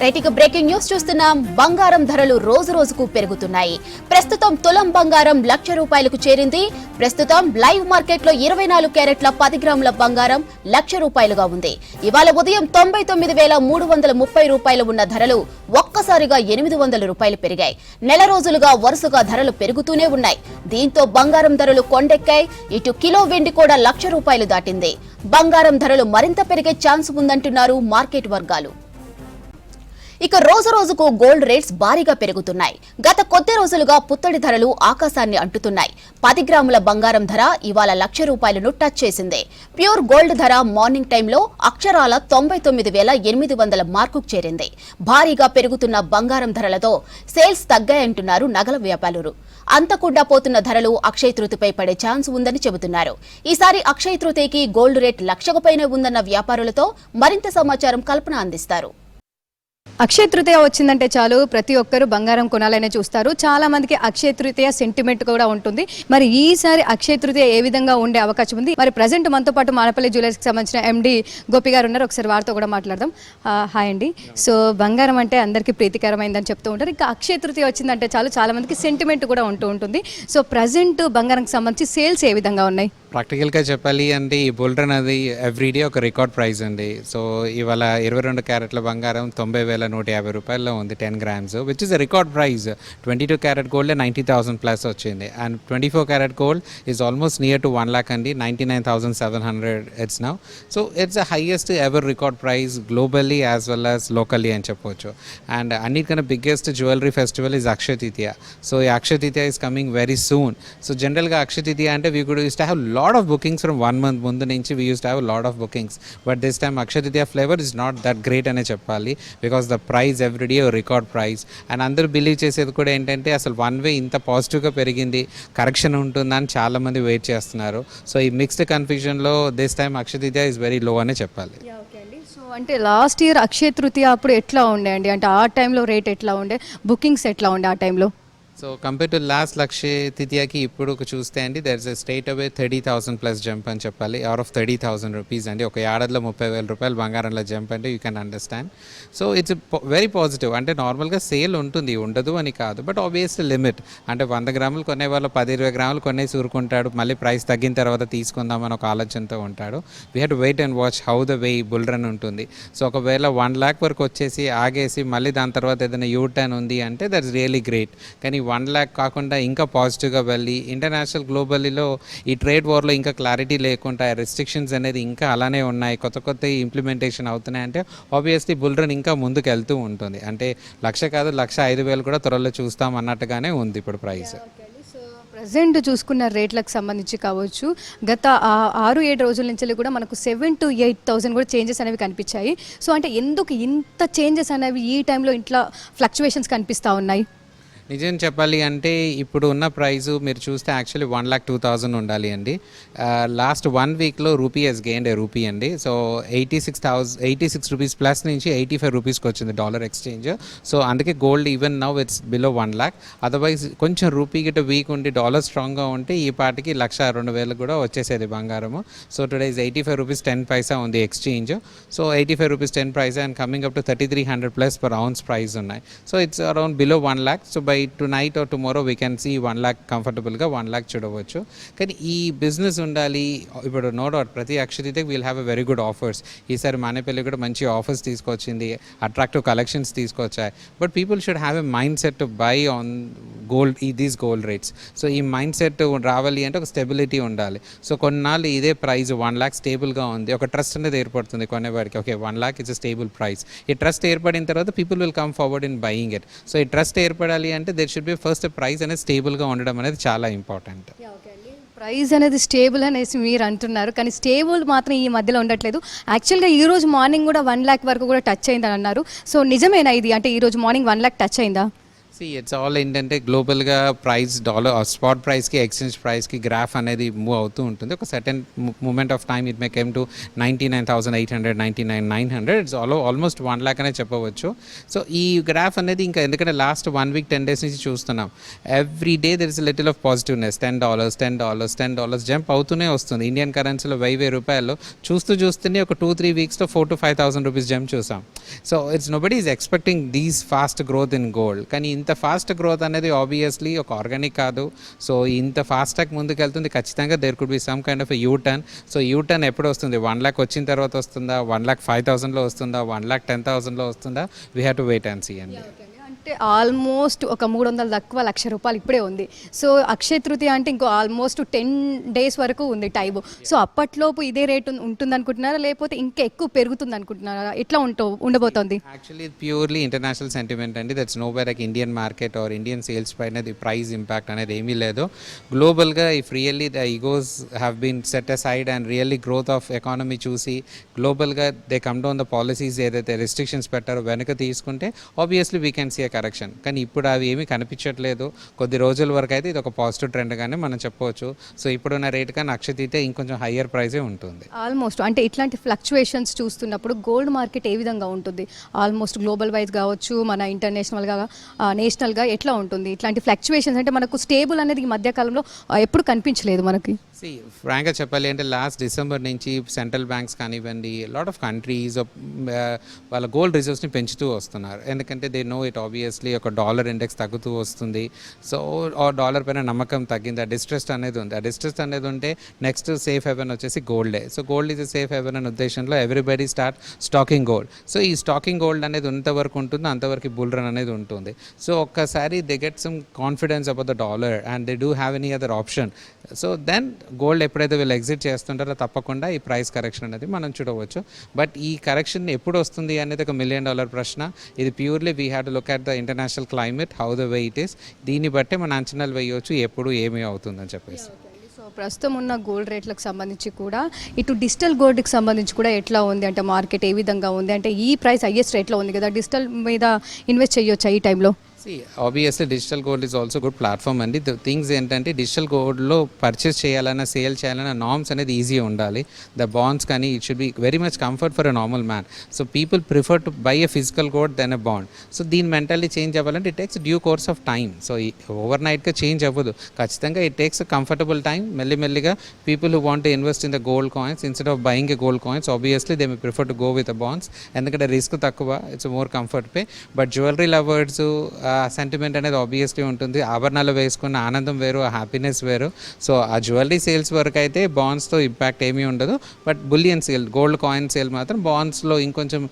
Right, ఇక breaking news చూస్తున్నాం. బంగారం ధరలు రోజు రోజుకు పెరుగుతున్నాయి. ప్రస్తుతం తులం బంగారం ₹1,00,000కు చేరింది. ప్రస్తుతం లైవ్ మార్కెట్ లో 24 క్యారెట్ల 10 గ్రాముల బంగారం ₹1,00,000గా ఉంది. ఇవాళ ఉదయం ₹99,330 ఉన్న ధరలు ఒక్కసారిగా ₹800 పెరిగాయి. నెల రోజులుగా వరుసగా ధరలు పెరుగుతూనే ఉన్నాయి. దీంతో బంగారం ధరలు కొండెక్కాయి. ఇటు కిలో వెండి కూడా ₹1,00,000 దాటింది. బంగారం ధరలు మరింత పెరిగే ఛాన్స్ ఉందంటున్నారు మార్కెట్ వర్గాలు. ఇక రోజు రోజుకు గోల్డ్ రేట్స్ భారీగా పెరుగుతున్నాయి. గత కొద్ది రోజులుగా పుత్తడి ధరలు ఆకాశాన్ని అంటుతున్నాయి. 10 గ్రాముల బంగారం ధర ఇవాళ ₹1,00,000ను టచ్ చేసింది. ప్యూర్ గోల్డ్ ధర మార్నింగ్ టైంలో అక్షరాల 99,800 మార్కుకు చేరింది. భారీగా పెరుగుతున్న బంగారం ధరలతో సేల్స్ తగ్గాయంటున్నారు నగల వ్యాపారులు. అంతకుండా పోతున్న ధరలు అక్షయ తృతీయపై పడే ఛాన్స్ ఉందని చెబుతున్నారు. ఈసారి అక్షయ తృతీయకి గోల్డ్ రేట్ లక్షకు పైనే ఉందన్న వ్యాపారులతో మరింత సమాచారం కల్పన అందిస్తారు. అక్షయ తృతీయ వచ్చిందంటే చాలు ప్రతి ఒక్కరు బంగారం కొనాలనే చూస్తారు. చాలా మందికి అక్షయ తృతీయ సెంటిమెంట్ కూడా ఉంటుంది. మరి ఈసారి అక్షయ తృతీయ ఏ విధంగా ఉండే అవకాశం ఉంది? మరి ప్రజెంట్ మనతో పాటు మానపల్లి జ్యువెలర్స్ కి సంబంధించిన ఎండి గోపి గారు ఉన్నారు. ఒకసారి వారితో కూడా మాట్లాడదాం. హాయ్ అండి. సో బంగారం అంటే అందరికీ ప్రీతికరమైందని చెప్తూ ఉంటారు. ఇంకా అక్షయ తృతీయ వచ్చిందంటే చాలు చాలా మందికి సెంటిమెంట్ కూడా ఉంటుంది. సో ప్రజెంట్ బంగారంకి సంబంధించి సేల్స్ ఏ విధంగా ఉన్నాయి? ప్రాక్టికల్గా చెప్పాలి అంటే ఈ బుల్ రన్ అది ఎవ్రీడే ఒక రికార్డ్ ప్రైస్ అండి. సో ఇవాళ 22 క్యారెట్ల బంగారం ₹90,150 ఉంది 10 grams, which is a record price. 22 carat gold 90,000 plus వచ్చింది. And 24 carat gold is almost near to 1 lakh అండి, 99,700 it's now. So it's the highest ever record price globally as well as locally అని చెప్పవచ్చు. And అన్నిటికన్నా biggest jewellery festival is Akshaya Tritiya. So ఈ Akshaya Tritiya is coming very soon. So జనరల్గా అక్షయ తృతీయ అంటే we could use to have lot of bookings from 1 month ముందు నుంచి we used to have a lot of bookings, but this time Akshaya Tritiya flavor is not that great అనే చెప్పాలి, because the price every day a record price. and అందరూ believe చేసేది కూడా ఏంటంటే అసలు one way ఇంత పాజిటివ్గా పెరిగింది, కరెక్షన్ ఉంటుందని చాలా మంది వెయిట్ చేస్తున్నారు. సో ఈ మిక్స్డ్ కన్ఫ్యూజన్లో this time Akshaya Tritiya is very low అనే చెప్పాలి. సో అంటే లాస్ట్ ఇయర్ అక్షయ తృతీయ అప్పుడు ఎట్లా ఉండే అండి? అంటే ఆ టైంలో రేట్ ఎట్లా ఉండే, బుకింగ్స్ ఎట్లా ఉండే ఆ టైంలో? So compare to last Akshaya తృతీయకి ఇప్పుడు చూస్తే అండి there is a straight away 30,000 plus jump అని చెప్పాలి. ఆర్ ఆఫ్ 30,000 రూపీస్ అండి. ఒక ఏడాదిలో ₹30,000 బంగారంలో జంప్ అంటే you can understand. So it's very positive. అంటే నార్మల్గా సేల్ ఉంటుంది, ఉండదు అని కాదు, బట్ ఆబ్వియస్లీ లిమిట్. అంటే 100 గ్రాములు కొనే వాళ్ళు 10-20 గ్రాములు కొనేసి ఊరుకుంటాడు, మళ్ళీ ప్రైస్ తగ్గిన తర్వాత తీసుకుందామని ఒక ఆలోచనతో ఉంటాడు. We have to wait and watch how the way bull run ఉంటుంది. సో ఒకవేళ 1 lakh వరకు వచ్చేసి ఆగేసి మళ్ళీ దాని తర్వాత ఏదైనా యూ టర్న్ ఉంది అంటే దట్ ఇస్ రియలీ గ్రేట్. కానీ 1 lakh కాకుండా ఇంకా పాజిటివ్గా వెళ్ళి ఇంటర్నేషనల్ గ్లోబలీలో ఈ ట్రేడ్ వార్లో ఇంకా క్లారిటీ లేకుండా రెస్ట్రిక్షన్స్ అనేది ఇంకా అలానే ఉన్నాయి, కొత్త ఇంప్లిమెంటేషన్ అవుతున్నాయి అంటే ఆబ్వియస్లీ బుల్ రన్ ఇంకా ముందుకు వెళ్తూ ఉంటుంది. అంటే 1,00,000 కాదు 1,05,000 కూడా త్వరలో చూస్తాం అన్నట్టుగానే ఉంది ఇప్పుడు ప్రైస్. ప్రజెంట్ చూసుకున్న రేట్లకు సంబంధించి కావచ్చు, గత 6-7 రోజుల నుంచి కూడా మనకు 7,000 to 8,000 కూడా చేంజెస్ అనేవి కనిపించాయి. సో అంటే ఎందుకు ఇంత చేంజెస్ అనేవి ఈ టైంలో ఇంట్లో ఫ్లక్చువేషన్స్ కనిపిస్తూ ఉన్నాయి? నిజం చెప్పాలి అంటే ఇప్పుడు ఉన్న ప్రైజు మీరు చూస్తే యాక్చువల్లీ 1,02,000 ఉండాలి అండి. లాస్ట్ 1 వీక్లో rupee has gained a rupee అండి. సో 86 రూపీస్ ప్లస్ నుంచి 85 రూపీస్కి వచ్చింది డాలర్ ఎక్స్చేంజ్. సో అందుకే gold even now it's below 1 lakh. Otherwise కొంచెం రూపీ గిట్ట వీక్ ఉండి డాలర్ స్ట్రాంగ్గా ఉంటే ఈ పాటికి 1,02,000 కూడా వచ్చేసేది బంగారము. సో టుడే ఇస్ 85 రూపీస్ 10 పైసా ఉంది ఎక్స్చేంజ్. సో 85 రూపీస్ 10 పైసా and coming up to 3,300 plus per ounce price ఉన్నాయి. So it's around below 1 lakh. So by tonight or tomorrow we can see 1 lakh కంఫర్టబుల్గా 1 lakh చూడవచ్చు. కానీ ఈ బిజినెస్ ఉండాలి. ఇప్పుడు నో డౌట్ ప్రతి అక్షయ తృతీయకి we'll have a very good offers. ఈసారి మానేపల్లి కూడా మంచి ఆఫర్స్ తీసుకొచ్చింది, అట్రాక్టివ్ కలెక్షన్స్ తీసుకొచ్చాయి. But people should have a mindset to buy on gold, these gold rates. So ఈ మైండ్ సెట్ రావాలి అంటే ఒక స్టెబిలిటీ ఉండాలి. సో కొన్నాళ్ళు ఇదే ప్రైస్ 1 lakh స్టేబుల్గా ఉంది, ఒక ట్రస్ట్ అనేది ఏర్పడుతుంది కొనేవాడికి. Okay 1 lakh is a stable price. ఈ ట్రస్ట్ ఏర్పడిన తర్వాత people will come forward in buying it. So ఈ ట్రస్ట్ ఏర్పడాలి అంటే there should be first price అనేది స్టేబుల్గా ఉండడం అనేది చాలా ఇంపార్టెంట్. ప్రైస్ అనేది స్టేబుల్ అనేసి మీరు అంటున్నారు, కానీ స్టేబుల్ మాత్రం ఈ మధ్యలో ఉండట్లేదు. యాక్చువల్గా ఈ రోజు మార్నింగ్ కూడా 1 lakh వరకు కూడా టచ్ అయిందని అన్నారు. సో నిజమేనా ఇది? అంటే ఈ రోజు మార్నింగ్ 1 lakh టచ్ అయిందా? ఇట్స్ ఆల్ ఏంటంటే గ్లోబల్గా ప్రైస్ డాలర్ స్పాట్ ప్రైస్కి ఎక్స్చేంజ్ ప్రైస్కి గ్రాఫ్ అనేది మూవ్ అవుతూ ఉంటుంది. ఒక certain moment of time it may come to 99,800, 99,900, it's almost 1 lakh అనే చెప్పవచ్చు. సో ఈ గ్రాఫ్ అనేది ఇంకా ఎందుకంటే లాస్ట్ 1 week 10 days నుంచి చూస్తున్నాం. Every day there is little of positiveness. $10 jump అవుతూనే వస్తుంది. ఇండియన్ కరెన్సీలో 1000 రూపాయలు చూస్తూనే ఒక 2-3 weeksలో 4,000 to 5,000 రూపీస్ జంప్ చూసాం. So it's nobody is expecting these fast growth in gold. కానీ ఇంత ఫాస్ట్ గ్రోత్ అనేది ఆబ్వియస్లీ ఒక ఆర్గానిక్ కాదు. సో ఇంత ఫాస్ట్గా ముందుకు వెళ్తుంది. ఖచ్చితంగా there could be some kind of U turn. So U turn ఎప్పుడు వస్తుంది? 1 lakh వచ్చిన తర్వాత వస్తుందా, 1,05,000లో వస్తుందా, 1,10,000లో వస్తుందా? We have to wait and see అండి. అంటే ఆల్మోస్ట్ ఒక 300 తక్కువ ₹1,00,000 ఇప్పుడే ఉంది. సో అక్షయ తృతీయ అంటే ఇంకో ఆల్మోస్ట్ 10 days వరకు ఉంది టైం. సో అప్పట్లోపు ఇదే రేట్ ఉంటుంది అనుకుంటున్నారా, లేకపోతే ఇంకా ఎక్కువ పెరుగుతుంది అనుకుంటున్నారా? ఎట్లా ఉండబోతోంది? యాక్చువల్లీ ప్యూర్లీ ఇంటర్నేషనల్ సెంటిమెంట్ అండి. That's nowhere like Indian market or Indian sales పైన ప్రైస్ ఇంపాక్ట్ అనేది ఏమీ లేదు. గ్లోబల్గా if really the egos have been set aside and really growth of economy చూసి గ్లోబల్గా they come down the policies ఏదైతే restrictions పెట్టారో వెనక తీసుకుంటే obviously we can see a correction. కానీ ఇప్పుడు అవి ఏమీ కనిపించట్లేదు. కొద్ది రోజుల వరకు అయితే ఇది ఒక పాజిటివ్ ట్రెండ్గానే మనం చెప్పవచ్చు. సో ఇప్పుడున్న రేట్ కానీ అక్షయ తృతీయ ఇంకొంచెం హయ్యర్ ప్రైజే ఉంటుంది. ఆల్మోస్ట్ అంటే ఇట్లాంటి ఫ్లక్చువేషన్స్ చూస్తున్నప్పుడు గోల్డ్ మార్కెట్ ఏ విధంగా ఉంటుంది? ఆల్మోస్ట్ గ్లోబల్ వైజ్ కావచ్చు, మన ఇంటర్నేషనల్గా నేషనల్గా ఎట్లా ఉంటుంది? ఇట్లాంటి ఫ్లక్చువేషన్స్ అంటే మనకు స్టేబుల్ అనేది ఈ మధ్యకాలంలో ఎప్పుడు కనిపించలేదు మనకి. ఫ్రాంక్గా చెప్పాలి అంటే లాస్ట్ డిసెంబర్ నుంచి సెంట్రల్ బ్యాంక్స్ కానివ్వండి, లాట్ ఆఫ్ కంట్రీస్ వాళ్ళ గోల్డ్ రిజర్వ్స్ని పెంచుతూ వస్తున్నారు. ఎందుకంటే దే నో ఇట్ ఆబ్వియస్లీ ఒక డాలర్ ఇండెక్స్ తగ్గుతూ వస్తుంది. సో ఆ డాలర్ పైన నమ్మకం తగ్గింది. ఆ డిస్ట్రెస్ట్ అనేది ఉంది. ఆ డిస్ట్రెస్ట్ అనేది ఉంటే నెక్స్ట్ సేఫ్ హెవెన్ వచ్చేసి గోల్డే. So gold is safe haven అనే ఉద్దేశంలో everybody start stacking gold. So ఈ స్టాకింగ్ గోల్డ్ అనేది ఎంతవరకు ఉంటుందో అంతవరకు బుల్ రన్ అనేది ఉంటుంది. సో ఒక్కసారి they get some confidence about the dollar and they do have any other option. So then gold ఎప్పుడైతే వీళ్ళు ఎగ్జిట్ చేస్తుంటారో తప్పకుండా ఈ ప్రైస్ కరెక్షన్ అనేది మనం చూడవచ్చు. బట్ ఈ కరెక్షన్ ఎప్పుడు వస్తుంది అనేది ఒక $1 million ప్రశ్న. ఇది purely we have to look at the international climate, how the way it is. దీన్ని బట్టే మన అంచనాలు వేయవచ్చు ఎప్పుడు ఏమి అవుతుందని చెప్పేసి. సో ప్రస్తుతం ఉన్న గోల్డ్ రేట్లకు సంబంధించి కూడా ఇటు డిజిటల్ గోల్డ్కి సంబంధించి కూడా ఎట్లా ఉంది అంటే మార్కెట్ ఏ విధంగా ఉంది అంటే ఈ ప్రైస్ హైయెస్ట్ రేట్లో ఉంది కదా, డిజిటల్ మీద ఇన్వెస్ట్ చేయొచ్చా ఈ టైంలో? Obviously digital gold is also good platform అండి. ద థింగ్స్ ఏంటంటే డిజిటల్ గోల్డ్లో పర్చేస్ చేయాలన్నా సేల్ చేయాలన్నా నార్మ్స్ అనేది ఈజీ ఉండాలి. ద బాండ్స్ కానీ it should be very much comfort for a normal man. So people prefer to buy a physical gold then a bond. So దీని mentality change అవ్వాలంటే it takes due course of time. So over నైట్గా change అవ్వదు. ఖచ్చితంగా it takes comfortable time. మెల్లిమెల్లిగా people who want to invest in the gold coins instead of buying a gold coins obviously they may prefer to go with the bonds. ఎందుకంటే risk తక్కువ, it's more comfort pay. But jewellery lovers sentiment అనేది obviously ఉంటుంది. ఆభరణాలు వేసుకున్న ఆనందం వేరు, ఆ happiness వేరు. సో ఆ జ్యువెలరీ సేల్స్ వరకు అయితే బాండ్స్తో ఇంపాక్ట్ ఏమీ ఉండదు. But bullion sale, gold coin sale మాత్రం బాండ్స్లో ఇంకొంచెం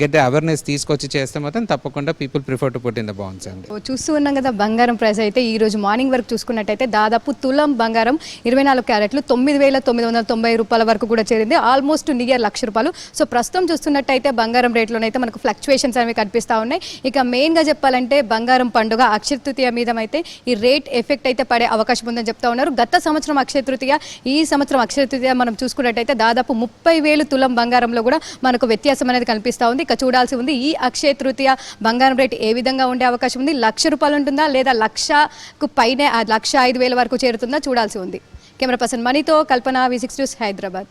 గెట్ అవేర్నెస్ తీసుకొచ్చి చేస్తే మాత్రం తప్పకుండా people prefer to put in the bonds అండి. చూస్తూ ఉన్నాం కదా బంగారం ప్రైస్ అయితే ఈ రోజు మార్నింగ్ వరకు చూసుకున్నట్టయితే దాదాపు తులం బంగారం 24 క్యారెట్లు $9,990 వరకు కూడా చేరింది. Almost near ₹1,00,000. సో ప్రస్తుతం చూస్తున్నట్టయితే బంగారం రేట్లోనైతే మనకు ఫ్లక్చువేషన్స్ అనేవి కనిపిస్తూ ఉన్నాయి. ఇక మెయిన్గా చెప్పాలంటే బంగారం పండుగ అక్షయ తృతీయ మీద అయితే ఈ రేట్ ఎఫెక్ట్ అయితే పడే అవకాశం ఉందని చెప్తా ఉన్నారు. గత సంవత్సరం అక్షయ తృతీయ, ఈ సంవత్సరం అక్షయ తృతీయ మనం చూసుకున్నట్టయితే దాదాపు 30,000 తులం బంగారంలో కూడా మనకు వ్యత్యాసం అనేది కనిపిస్తూ ఉంది. ఇక చూడాల్సి ఉంది ఈ అక్షయ తృతీయ బంగారం రేట్ ఏ విధంగా ఉండే అవకాశం ఉంది. ₹1,00,000 ఉంటుందా లేదా 1,00,000కు పైనే 1,05,000 వరకు చేరుతుందా చూడాల్సి ఉంది. కెమెరా పర్సన్ మనీతో కల్పన, V6 న్యూస్, హైదరాబాద్.